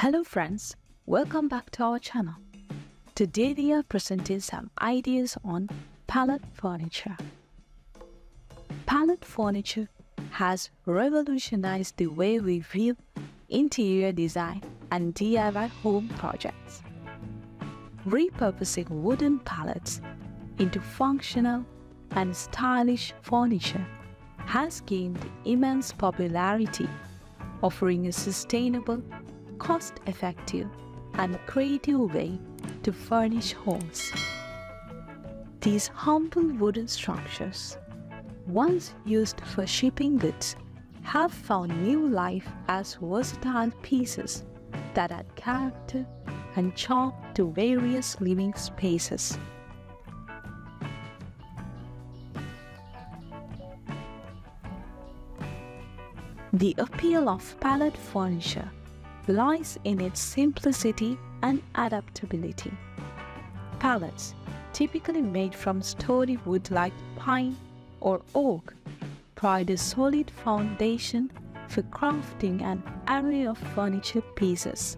Hello friends, welcome back to our channel. Today we are presenting some ideas on pallet furniture. Pallet furniture has revolutionized the way we view interior design and DIY home projects. Repurposing wooden pallets into functional and stylish furniture has gained immense popularity, offering a sustainable, cost-effective, and creative way to furnish homes. These humble wooden structures, once used for shipping goods, have found new life as versatile pieces that add character and charm to various living spaces. The appeal of pallet furniture lies in its simplicity and adaptability. Pallets, typically made from sturdy wood like pine or oak, provide a solid foundation for crafting an array of furniture pieces.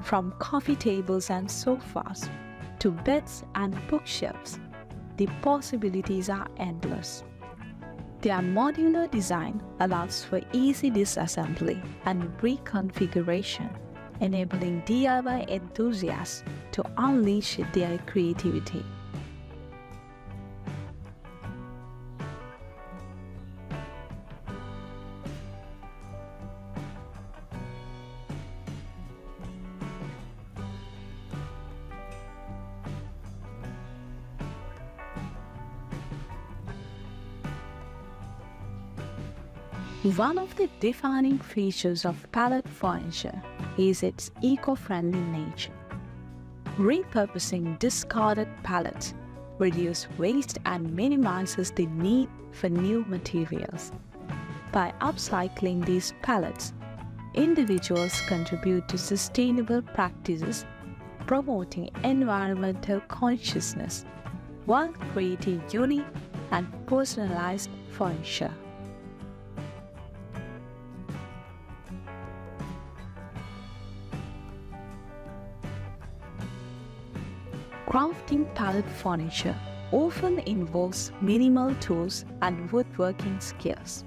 From coffee tables and sofas to beds and bookshelves, the possibilities are endless. Their modular design allows for easy disassembly and reconfiguration, enabling DIY enthusiasts to unleash their creativity. One of the defining features of pallet furniture is its eco-friendly nature. Repurposing discarded pallets reduces waste and minimizes the need for new materials. By upcycling these pallets, individuals contribute to sustainable practices, promoting environmental consciousness while creating unique and personalized furniture. Crafting pallet furniture often involves minimal tools and woodworking skills,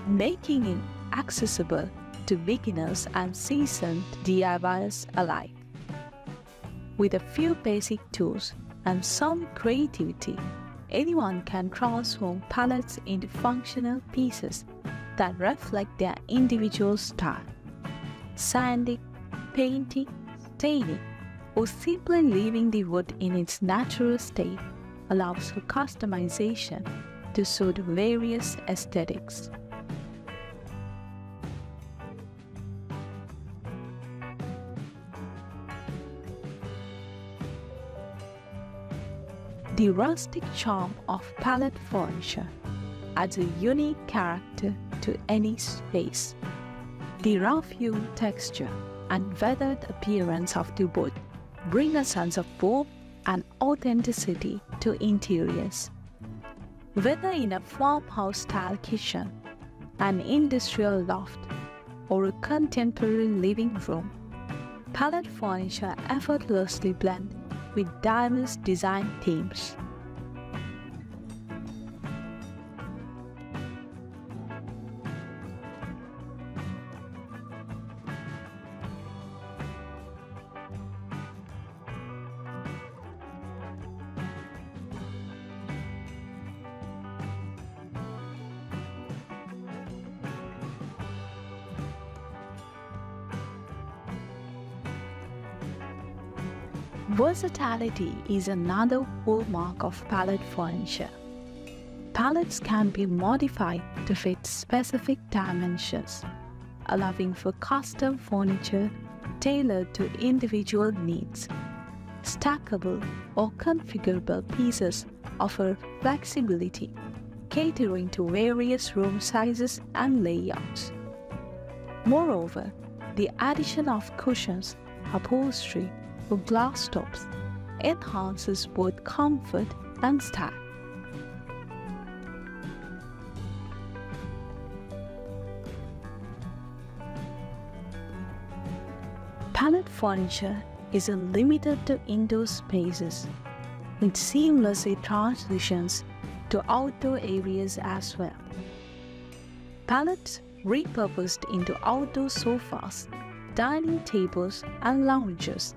making it accessible to beginners and seasoned DIYers alike. With a few basic tools and some creativity, anyone can transform pallets into functional pieces that reflect their individual style. Sanding, painting, staining, or simply leaving the wood in its natural state allows for customization to suit various aesthetics. The rustic charm of pallet furniture adds a unique character to any space. The rough-hewn texture and weathered appearance of the wood bring a sense of warmth and authenticity to interiors. Whether in a farmhouse-style kitchen, an industrial loft, or a contemporary living room, pallet furniture effortlessly blend with diverse design themes. Versatility is another hallmark of pallet furniture. Pallets can be modified to fit specific dimensions, allowing for custom furniture tailored to individual needs. Stackable or configurable pieces offer flexibility, catering to various room sizes and layouts. Moreover, the addition of cushions, upholstery, or glass tops enhances both comfort and style. Pallet furniture isn't limited to indoor spaces. It seamlessly transitions to outdoor areas as well. Pallets repurposed into outdoor sofas, dining tables, and lounges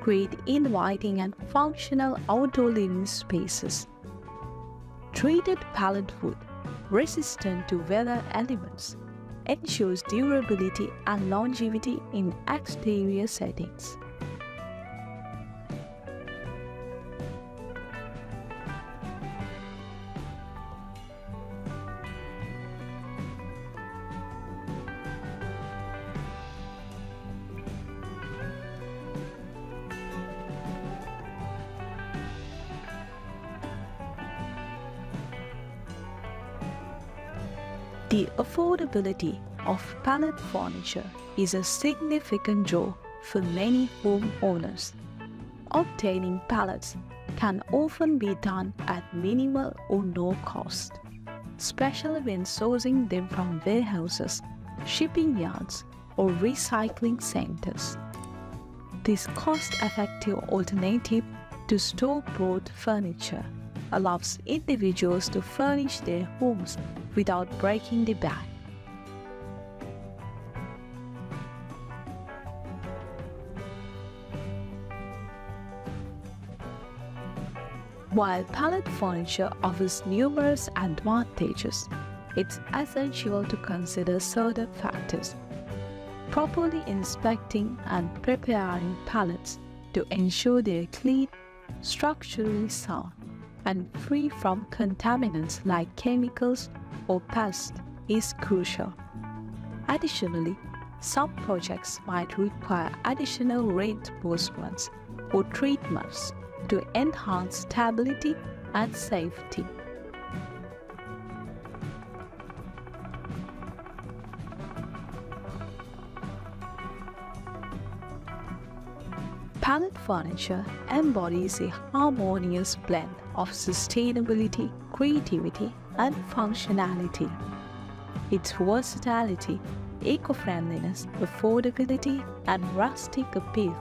create inviting and functional outdoor living spaces. Treated pallet wood, resistant to weather elements, ensures durability and longevity in exterior settings. The affordability of pallet furniture is a significant draw for many homeowners. Obtaining pallets can often be done at minimal or no cost, especially when sourcing them from warehouses, shipping yards, or recycling centers. This cost-effective alternative to store-bought furniture allows individuals to furnish their homes without breaking the bank. While pallet furniture offers numerous advantages, it's essential to consider certain factors. Properly inspecting and preparing pallets to ensure they are clean, structurally sound, and free from contaminants like chemicals or pests is crucial. Additionally, some projects might require additional reinforcements or treatments to enhance stability and safety. Pallet furniture embodies a harmonious blend of sustainability, creativity, and functionality. Its versatility, eco-friendliness, affordability, and rustic appeal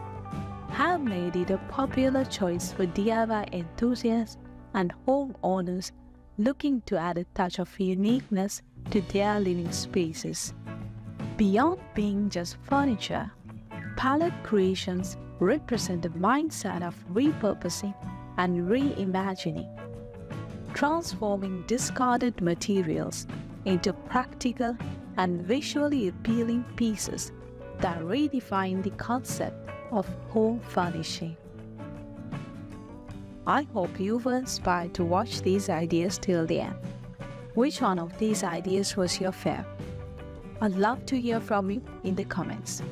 have made it a popular choice for DIY enthusiasts and homeowners looking to add a touch of uniqueness to their living spaces. Beyond being just furniture, pallet creations represent a mindset of repurposing and reimagining, transforming discarded materials into practical and visually appealing pieces that redefine the concept of home furnishing. I hope you were inspired to watch these ideas till the end. Which one of these ideas was your favorite? I'd love to hear from you in the comments.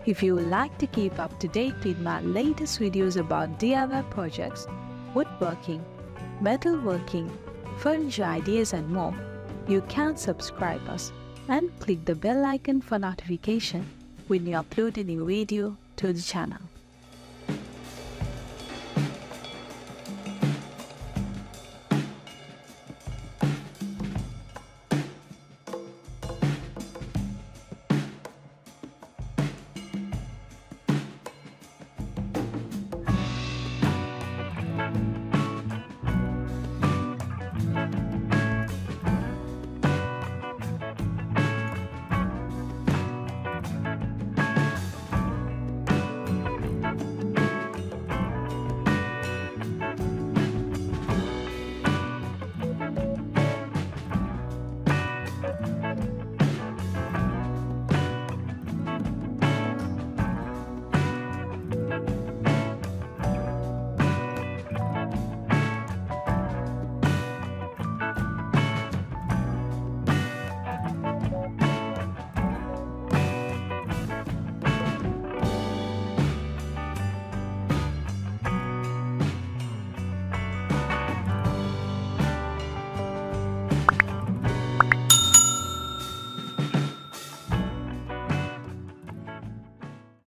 If you would like to keep up to date with my latest videos about DIY projects, woodworking, metalworking, furniture ideas and more, you can subscribe us and click the bell icon for notification when you upload a new video to the channel.